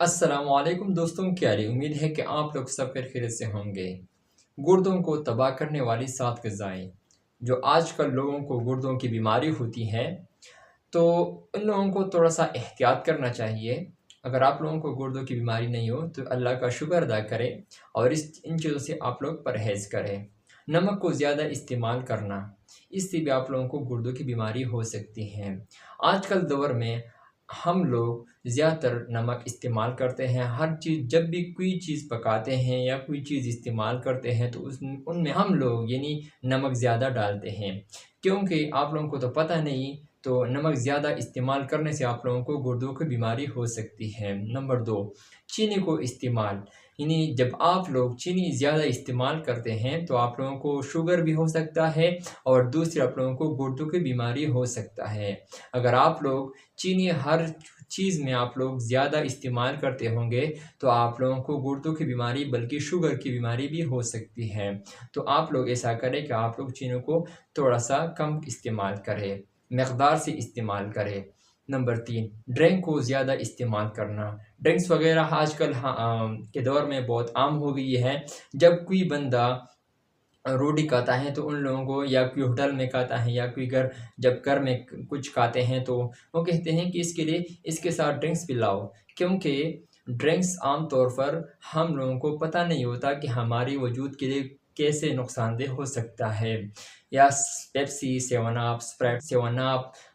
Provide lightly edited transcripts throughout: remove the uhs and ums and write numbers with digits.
السلام علیکم دوستوں، کیا امید ہے کہ آپ لوگ سب خیریت سے ہوں گے۔ گردوں کو تباہ کرنے والی 7 غذائیں جو آج کل لوگوں کو گردوں کی بیماری ہوتی ہے، تو ان لوگوں کو تھوڑا سا احتیاط کرنا چاہیے۔ اگر آپ لوگوں کو گردوں کی بیماری نہیں ہو تو اللہ کا شکر ادا کریں اور ان چیزوں سے آپ لوگ پرہیز کریں۔ نمک کو زیادہ استعمال کرنا، اس سے بھی آپ لوگوں کو گردوں کی بیماری ہو سکتی ہے۔ آج کل دور میں ہم لوگ زیادہ تر نمک استعمال کرتے ہیں۔ ہر چیز، جب بھی کوئی چیز پکاتے ہیں یا کوئی چیز استعمال کرتے ہیں تو ان میں ہم لوگ نمک زیادہ ڈالتے ہیں، کیونکہ آپ لوگوں کو تو پتہ نہیں، تو نمک زیادہ استعمال کرنے سے آپ لوگوں کو گردوں کی بیماری ہو سکتی ہے۔ نمبر 2، چینی کو استعمال، جب آپ لوگ چینی زیادہ استعمال کرتے ہیں تو آپ لوگوں کو شوگر بھی ہو سکتا ہے اور دوسرے آپ لوگوں کو گردوں کی بیماری ہو سکتا ہے۔ اگر آپ لوگ چینی ہر چیز میں آپ لوگ زیادہ استعمال کرتے ہوں گے تو آپ لوگوں کو گردوں کی بیماری بلکہ شوگر کی بیماری بھی ہو سکتی ہے۔ تو آپ لوگ ایسا کریں کہ آپ لوگ چینی کو تھوڑا سا کم استعمال کریں، مقدار سے استعمال کریں۔ نمبر 3، ڈرنک کو زیادہ استعمال کرنا۔ ڈرنکس وغیرہ آج کل کے دور میں بہت عام ہو گئی ہے۔ جب کوئی بندہ روٹی کھاتا ہے تو ان لوگوں کو، یا کوئی ہوٹل میں کھاتا ہے یا کوئی جب گھر میں کچھ کھاتے ہیں تو وہ کہتے ہیں کہ اس کے ساتھ ڈرنکس بھی لاؤ، کیونکہ ڈرنکس عام طور پر ہم لوگوں کو پتہ نہیں ہوتا کہ ہماری وجود کے لیے کیسے نقصان دہ ہو سکتا ہے۔ یا پیپسی، 7 اپ،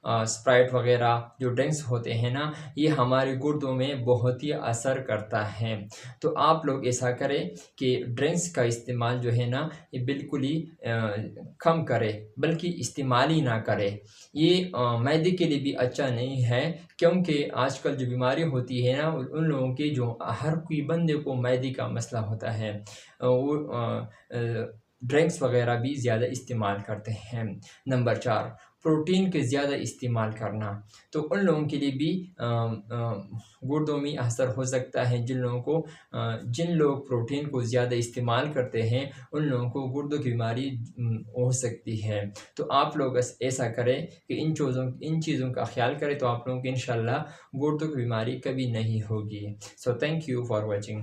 اسپرائٹ وغیرہ جو ڈرنکس ہوتے ہیں نا، یہ ہمارے گردوں میں بہت ہی اثر کرتا ہے۔ تو آپ لوگ ایسا کریں کہ ڈرنکس کا استعمال جو ہے نا، یہ بالکل ہی کم کرے، بلکہ استعمال ہی نہ کرے۔ یہ معدے کے لیے بھی اچھا نہیں ہے، کیونکہ آج کل جو بیماری ہوتی ہے نا، ان لوگوں کے جو ہر کوئی بندے کو معدے کا مسئلہ ہوتا ہے، وہ ڈرنکس وغیرہ بھی زیادہ استعمال کرتے ہیں۔ نمبر 4، پروٹین کے زیادہ استعمال کرنا، تو ان لوگوں کے لیے بھی گردوں میں اثر ہو سکتا ہے۔ جن لوگ پروٹین کو زیادہ استعمال کرتے ہیں ان لوگوں کو گردوں کی بیماری ہو سکتی ہے۔ تو آپ لوگ ایسا کریں کہ ان چیزوں کا خیال کریں، تو آپ لوگوں کو انشاءاللہ گردوں کی بیماری کبھی نہیں ہوگی۔ So thank you for watching.